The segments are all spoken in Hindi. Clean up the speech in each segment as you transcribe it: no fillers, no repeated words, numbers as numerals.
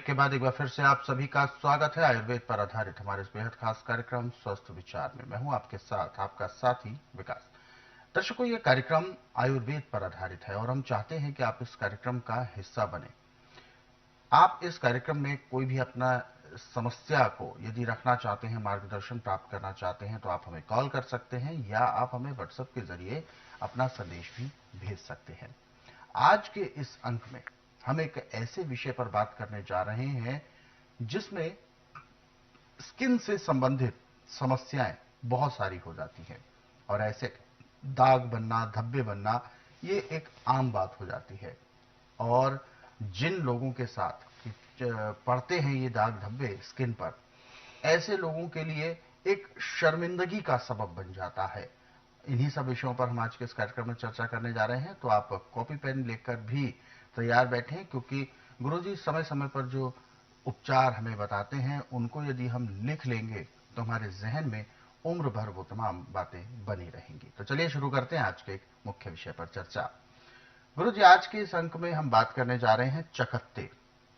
ब्रेक के बाद एक बार फिर से आप सभी का स्वागत है आयुर्वेद पर आधारित हमारे इस बेहद खास कार्यक्रम स्वस्थ विचार में। मैं हूं आपके साथ आपका साथी विकास। दर्शकों, ये कार्यक्रम आयुर्वेद पर आधारित है और हम चाहते हैं कि आप इस कार्यक्रम का हिस्सा बने। आप इस कार्यक्रम में कोई भी अपना समस्या को यदि रखना चाहते हैं, मार्गदर्शन प्राप्त करना चाहते हैं, तो आप हमें कॉल कर सकते हैं या आप हमें व्हाट्सएप के जरिए अपना संदेश भी भेज सकते हैं। आज के इस अंक में हम एक ऐसे विषय पर बात करने जा रहे हैं जिसमें स्किन से संबंधित समस्याएं बहुत सारी हो जाती हैं और ऐसे दाग बनना, धब्बे बनना, ये एक आम बात हो जाती है। और जिन लोगों के साथ पड़ते हैं ये दाग धब्बे स्किन पर, ऐसे लोगों के लिए एक शर्मिंदगी का सबब बन जाता है। इन्हीं सब विषयों पर हम आज के इस कार्यक्रम में चर्चा करने जा रहे हैं, तो आप कॉपी पेन लेकर भी तैयार बैठें, क्योंकि गुरुजी समय समय पर जो उपचार हमें बताते हैं उनको यदि हम लिख लेंगे तो हमारे जहन में उम्र भर वो तमाम बातें बनी रहेंगी। तो चलिए शुरू करते हैं आज के एक मुख्य विषय पर चर्चा। गुरुजी, आज के इस अंक में हम बात करने जा रहे हैं चकत्ते,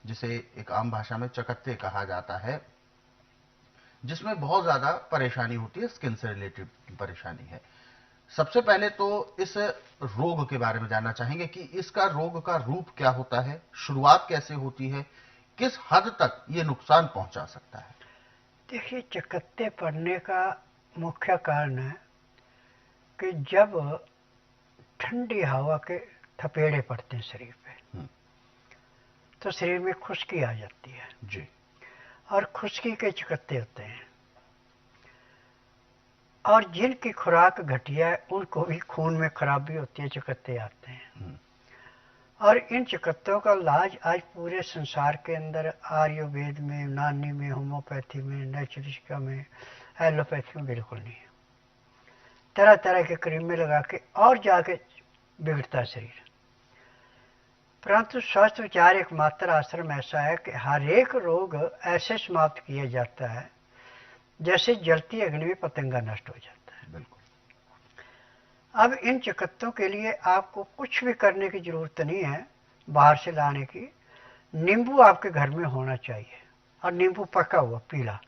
जिसे एक आम भाषा में चकत्ते कहा जाता है, जिसमें बहुत ज्यादा परेशानी होती है, स्किन से रिलेटेड परेशानी है। सबसे पहले तो इस रोग के बारे में जानना चाहेंगे कि इसका रोग का रूप क्या होता है, शुरुआत कैसे होती है, किस हद तक ये नुकसान पहुंचा सकता है। देखिए, चकत्ते पड़ने का मुख्य कारण है कि जब ठंडी हवा के थपेड़े पड़ते हैं शरीर पे तो शरीर में खुश्की आ जाती है जी। और खुश्की के चकत्ते होते हैं। और जिनकी खुराक घटिया है उनको भी खून में खराबी होती है, चकत्ते आते हैं। और इन चकत्तों का इलाज आज पूरे संसार के अंदर आयुर्वेद में, यूनानी में, होम्योपैथी में, नेचुरिस्टिका में, एलोपैथी में बिल्कुल नहीं है। तरह तरह के क्रीमें लगा के और जाके बिगड़ता शरीर। परंतु स्वस्थ विचार एक मात्र आश्रम ऐसा है कि हर एक रोग ऐसे समाप्त किया जाता है जैसे जलती अग्नि में पतंगा नष्ट हो जाता है। बिल्कुल। अब इन चकत्तों के लिए आपको कुछ भी करने की जरूरत नहीं है बाहर से लाने की। नींबू आपके घर में होना चाहिए, और नींबू पका हुआ पीला,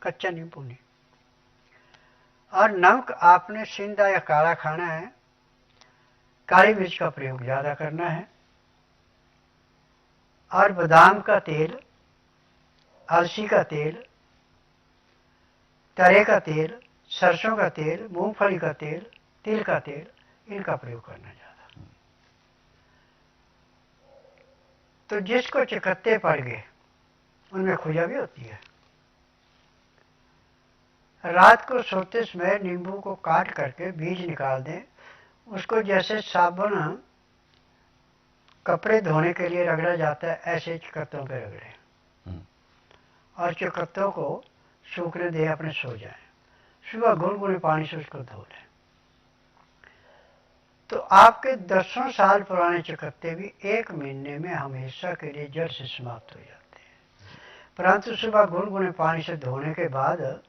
कच्चा नींबू नहीं। और नमक आपने सिंधा या काला खाना है, काली मिर्च का प्रयोग ज्यादा करना है। और बादाम का तेल, अलसी का तेल, तरे का तेल, सरसों का तेल, मूंगफली का तेल, तिल का तेल, इनका प्रयोग करना ज्यादा। तो जिसको चकत्ते पड़ गए उनमें खुजा भी होती है। रात को सोते समय नींबू को काट करके बीज निकाल दें, उसको जैसे साबुन कपड़े धोने के लिए रगड़ा जाता है ऐसे चकत्तों पे रगड़े और चकत्तों को सूखने दे, अपने सो जाए। सुबह गुनगुने पानी से उसको धो लें तो आपके 10 साल पुराने चकत्ते भी 1 महीने में हमेशा के लिए जड़ से समाप्त हो जाते हैं। परंतु सुबह गुनगुने पानी से धोने के बाद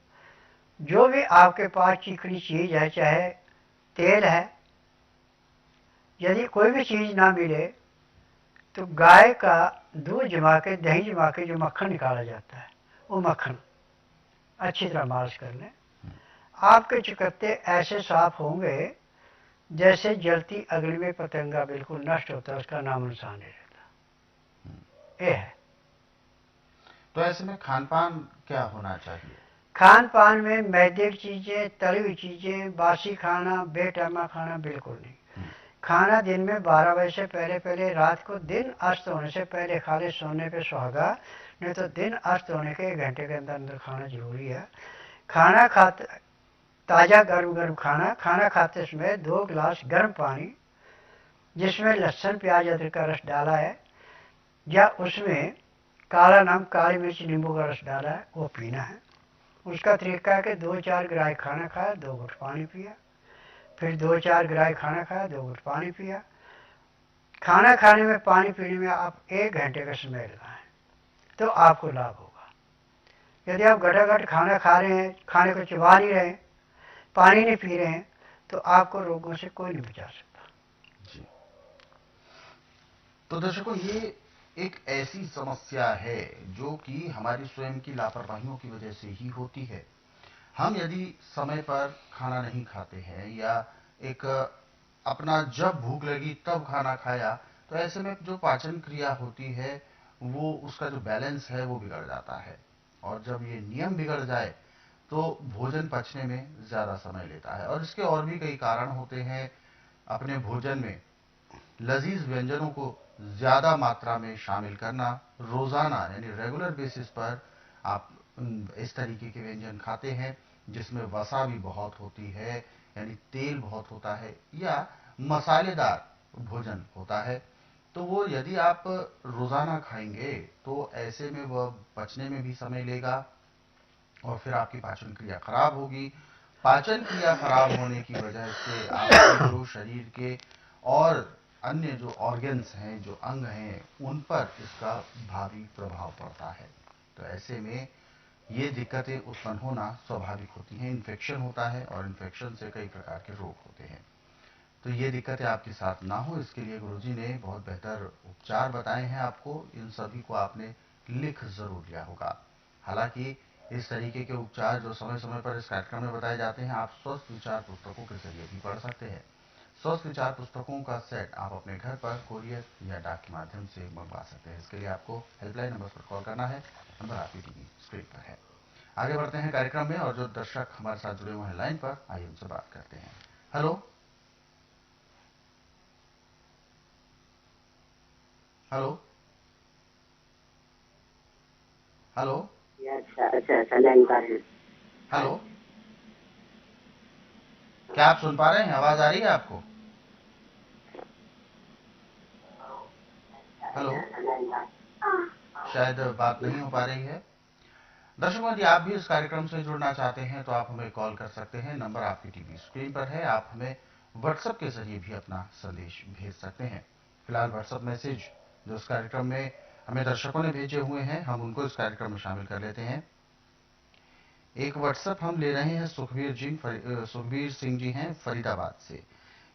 जो भी आपके पास चिकनी चीज है, चाहे तेल है, यदि कोई भी चीज ना मिले तो गाय का दूध जमा के, दही जमा के जो मक्खन निकाला जाता है, वो मक्खन अच्छी तरह मालिश कर लें। आपके चकत्ते ऐसे साफ होंगे जैसे जलती अग्नि में पतंगा बिल्कुल नष्ट होता है, उसका नाम निशान नहीं रहता। ये है। तो ऐसे में खान पान क्या होना चाहिए? खान पान में मैदे की चीजें, तली हुई चीजें, बासी खाना, बेटैमा खाना बिल्कुल नहीं। खाना दिन में 12 बजे से पहले पहले, रात को दिन अस्त होने से पहले खा ले, सोने पे सुहागा, नहीं तो दिन अस्त होने के 1 घंटे के अंदर अंदर खाना जरूरी है। खाना खाते ताज़ा गर्म गर्म खाना खाते समय 2 गिलास गर्म पानी जिसमें लहसुन, प्याज, अदरक का रस डाला है या उसमें काला नमक, काली मिर्च, नींबू का रस डाला है, वो पीना है। उसका तरीका है कि 2-4 गिराई खाना खाया, 2 घुट पानी पिया, फिर 2-4 गिराई खाना खाया, 2 घुट पानी पिया। खाना खाने में, पानी पीने में आप 1 घंटे का समय लगाएं तो आपको लाभ होगा। यदि आप घटाघट खाना खा रहे हैं, खाने को चबा नहीं रहे, पानी नहीं पी रहे हैं, तो आपको रोगों से कोई नहीं बचा सकता। जी। तो दर्शकों, ये एक ऐसी समस्या है जो कि हमारी स्वयं की लापरवाहियों की वजह से ही होती है। हम यदि समय पर खाना नहीं खाते हैं या एक अपना जब भूख लगी तब खाना खाया, तो ऐसे में जो पाचन क्रिया होती है वो उसका जो बैलेंस है वो बिगड़ जाता है। और जब ये नियम बिगड़ जाए तो भोजन पचने में ज्यादा समय लेता है। और इसके और भी कई कारण होते हैं। अपने भोजन में लजीज व्यंजनों को ज्यादा मात्रा में शामिल करना, रोजाना यानी रेगुलर बेसिस पर आप इस तरीके के व्यंजन खाते हैं जिसमें वसा भी बहुत होती है, यानी तेल बहुत होता है, या मसालेदार भोजन होता है, तो वो यदि आप रोजाना खाएंगे तो ऐसे में वह पचने में भी समय लेगा और फिर आपकी पाचन क्रिया खराब होगी। पाचन क्रिया खराब होने की वजह से आपके जो शरीर के और अन्य जो ऑर्गन्स हैं, जो अंग हैं, उन पर इसका भारी प्रभाव पड़ता है। तो ऐसे में ये दिक्कतें उत्पन्न होना स्वाभाविक होती हैं। इन्फेक्शन होता है और इन्फेक्शन से कई प्रकार के रोग होते हैं। तो ये दिक्कतें आपके साथ ना हो, इसके लिए गुरुजी ने बहुत बेहतर उपचार बताए हैं आपको। इन सभी को आपने लिख जरूर लिया होगा। हालांकि इस तरीके के उपचार जो समय समय पर इस कार्यक्रम में बताए जाते हैं, आप स्वस्थ विचार पुस्तकों के जरिए भी पढ़ सकते हैं। स्वस्थ विचार पुस्तकों का सेट आप अपने घर पर कोरियर या डाक के माध्यम से मंगवा सकते हैं। इसके लिए आपको हेल्पलाइन नंबर पर कॉल करना है। नंबर आपकी टीवी स्क्रीन पर है। आगे बढ़ते हैं कार्यक्रम में और जो दर्शक हमारे साथ जुड़े हुए हैं लाइन पर, आइए उनसे बात करते हैं। हेलो हेलो हेलो अच्छा अच्छा अच्छा लाइन पर है। हेलो, क्या आप सुन पा रहे हैं? आवाज आ रही है आपको? हेलो, शायद बात नहीं हो पा रही है। दर्शकों, यदि आप भी इस कार्यक्रम से जुड़ना चाहते हैं तो आप हमें कॉल कर सकते हैं। नंबर आपकी टीवी स्क्रीन पर है। आप हमें व्हाट्सएप के जरिए भी अपना संदेश भेज सकते हैं। फिलहाल व्हाट्सएप मैसेज जो इस कार्यक्रम में हमें दर्शकों ने भेजे हुए हैं, हम उनको इस कार्यक्रम में शामिल कर लेते हैं। एक व्हाट्सएप हम ले रहे हैं। सुखबीर सिंह जी हैं फरीदाबाद से।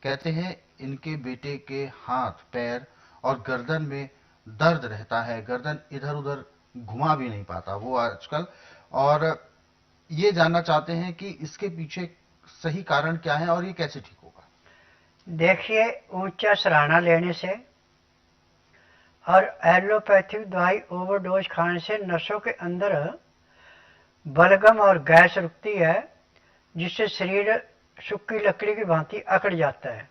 कहते हैं इनके बेटे के हाथ, पैर और गर्दन में दर्द रहता है। गर्दन इधर उधर घुमा भी नहीं पाता वो आजकल, और ये जानना चाहते हैं कि इसके पीछे सही कारण क्या है और ये कैसे ठीक होगा। देखिए, ऊंचा सराहना लेने से और एलोपैथिक दवाई ओवरडोज खाने से नसों के अंदर बलगम और गैस रुकती है, जिससे शरीर सूखी लकड़ी की भांति अकड़ जाता है।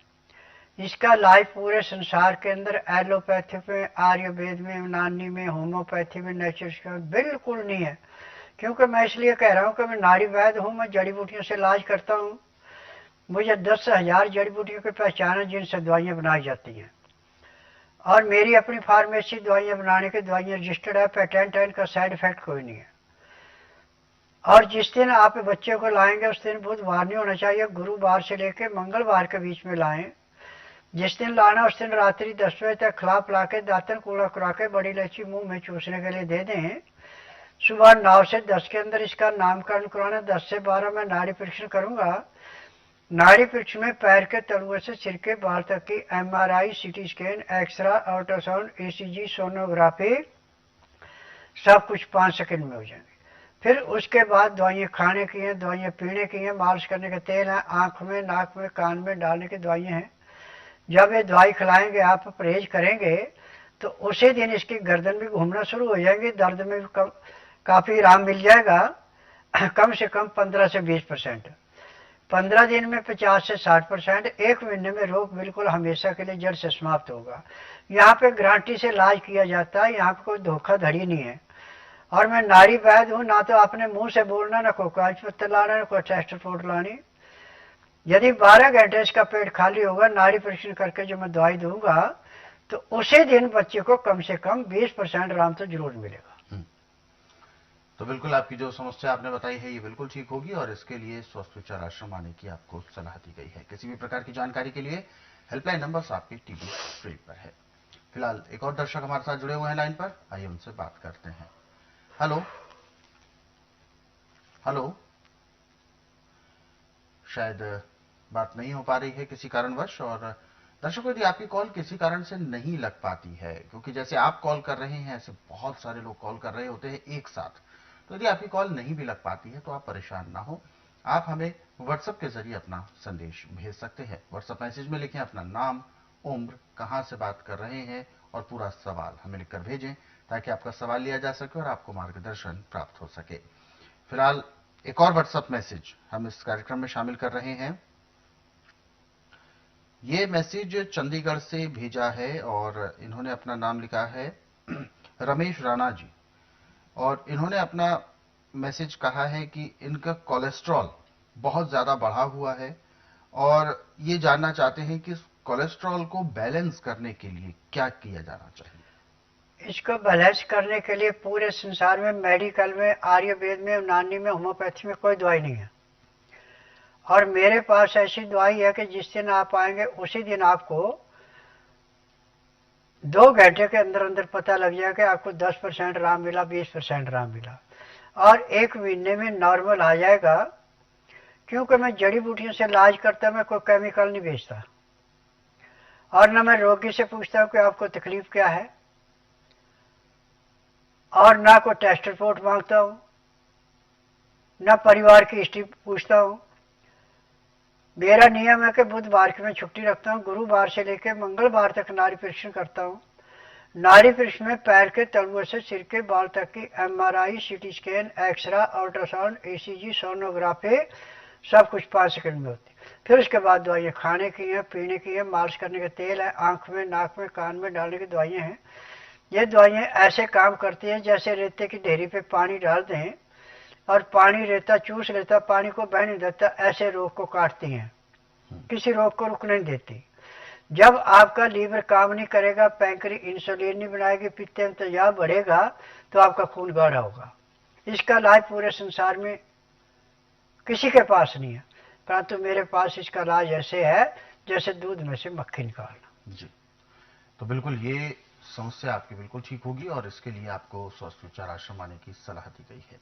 इसका इलाज पूरे संसार के अंदर एलोपैथिक में, आयुर्वेद में, यूनानी में, होम्योपैथी में, नेचुरोपैथी में बिल्कुल नहीं है। क्योंकि मैं इसलिए कह रहा हूँ कि मैं नाड़ी वैद्य हूँ, मैं जड़ी बूटियों से इलाज करता हूँ। मुझे 10,000 जड़ी बूटियों की पहचान है जिनसे दवाइयाँ बनाई जाती हैं, और मेरी अपनी फार्मेसी दवाइयाँ बनाने की दवाइयाँ रजिस्टर्ड है, पेटेंट है, इनका साइड इफेक्ट कोई नहीं है। और जिस दिन आप बच्चे को लाएंगे उस दिन बुधवार नहीं होना चाहिए, गुरुवार से लेकर मंगलवार के बीच में लाएं। जिस दिन लाना उस दिन रात्रि 10 बजे तक खिला पिला के दातन कूड़ा करा के बड़ी इलायची मुंह में चूसने के लिए दे दें। सुबह 9 से 10 के अंदर इसका नामकरण कराना। 10 से 12 में नाड़ी परीक्षण करूंगा। नाड़ी परीक्षण में पैर के तलुए से सिर के बाल तक की MRI, CT scan, x ray, ultrasound, ECG, sonography सब कुछ 5 सेकंड में हो जाएंगे। फिर उसके बाद दवाइयाँ खाने की हैं, दवाइयाँ पीने की हैं, मालिश करने के तेल हैं, आँख में, नाक में, कान में डालने की दवाइयाँ हैं। जब ये दवाई खिलाएंगे, आप परहेज करेंगे, तो उसी दिन इसकी गर्दन भी घूमना शुरू हो जाएगी, दर्द में भी काफ़ी आराम मिल जाएगा। कम से कम 15 से 20%, 15 दिन में 50 से 60%, 1 महीने में रोग बिल्कुल हमेशा के लिए जड़ से समाप्त होगा। यहाँ पे गारंटी से इलाज किया जाता है, यहाँ पे कोई धोखाधड़ी नहीं है। और मैं नाड़ी वैद्य हूँ, ना तो अपने मुंह से बोलना, ना कोई कागज पत्तर लाना, ना कोई टेस्ट रिपोर्ट लानी। यदि 12 घंटे इसका पेट खाली होगा, नाड़ी परीक्षण करके जो मैं दवाई दूंगा, तो उसी दिन बच्चे को कम से कम 20% आराम तो जरूर मिलेगा। तो बिल्कुल आपकी जो समस्या आपने बताई है ये बिल्कुल ठीक होगी और इसके लिए स्वस्थ विचार आश्रम आने की आपको सलाह दी गई है। किसी भी प्रकार की जानकारी के लिए हेल्पलाइन नंबर आपकी टीवी स्क्रीन पर है। फिलहाल एक और दर्शक हमारे साथ जुड़े हुए हैं लाइन पर, आइए उनसे बात करते हैं। हेलो हेलो, शायद बात नहीं हो पा रही है किसी कारणवश। और दर्शकों, यदि आपकी कॉल किसी कारण से नहीं लग पाती है, क्योंकि जैसे आप कॉल कर रहे हैं ऐसे बहुत सारे लोग कॉल कर रहे होते हैं एक साथ, तो यदि आपकी कॉल नहीं भी लग पाती है तो आप परेशान ना हो। आप हमें व्हाट्सएप के जरिए अपना संदेश भेज सकते हैं। व्हाट्सएप मैसेज में लिखें अपना नाम, उम्र, कहां से बात कर रहे हैं और पूरा सवाल हमें लिखकर भेजें, ताकि आपका सवाल लिया जा सके और आपको मार्गदर्शन प्राप्त हो सके। फिलहाल एक और व्हाट्सएप मैसेज हम इस कार्यक्रम में शामिल कर रहे हैं। ये मैसेज चंडीगढ़ से भेजा है और इन्होंने अपना नाम लिखा है रमेश राणा जी, और इन्होंने अपना मैसेज कहा है कि इनका कोलेस्ट्रॉल बहुत ज्यादा बढ़ा हुआ है और ये जानना चाहते हैं कि कोलेस्ट्रॉल को बैलेंस करने के लिए क्या किया जाना चाहिए। इसको बैलेंस करने के लिए पूरे संसार में मेडिकल में, आयुर्वेद में, यूनानी में, होम्योपैथी में कोई दवाई नहीं है। और मेरे पास ऐसी दवाई है कि जिस दिन आप आएंगे उसी दिन आपको 2 घंटे के अंदर अंदर पता लग जाएगा कि आपको 10% आराम मिला, 20% आराम मिला, और 1 महीने में नॉर्मल आ जाएगा। क्योंकि मैं जड़ी बूटियों से इलाज करता, मैं कोई केमिकल नहीं बेचता, और न मैं रोगी से पूछता हूं कि आपको तकलीफ क्या है, और ना कोई टेस्ट रिपोर्ट मांगता हूं, न परिवार की हिस्ट्री पूछता हूं। मेरा नियम है कि बुधवार की मैं छुट्टी रखता हूं, गुरुवार से लेकर मंगलवार तक नाड़ी परीक्षण करता हूं। नाड़ी परीक्षण में पैर के तलुओं से सिर के बाल तक की MRI, CT scan, x ray, ultrasound, ECG, sonography, सब कुछ 5 सेकंड में होती। फिर उसके बाद दवाइयाँ खाने की हैं, पीने की है, मालिश करने का तेल है, आंख में, नाक में, कान में डालने की दवाइयाँ हैं। ये दवाइयाँ ऐसे काम करती हैं जैसे रेते की ढेरी पे पानी डाल दें और पानी रेता चूस लेता, पानी को बह नहीं देता, ऐसे रोग को काटती हैं, किसी रोग को रुकने नहीं देती। जब आपका लीवर काम नहीं करेगा, पैंक्री इंसुलिन नहीं बनाएगी, पित्त में तेजाब बढ़ेगा, तो आपका खून गाढ़ा होगा। इसका इलाज पूरे संसार में किसी के पास नहीं है, परंतु मेरे पास इसका इलाज ऐसे है जैसे दूध में से मक्खी निकालना। जी, तो बिल्कुल ये समस्या आपकी बिल्कुल ठीक होगी और इसके लिए आपको स्वस्थ विचार आश्रम आने की सलाह दी गई है।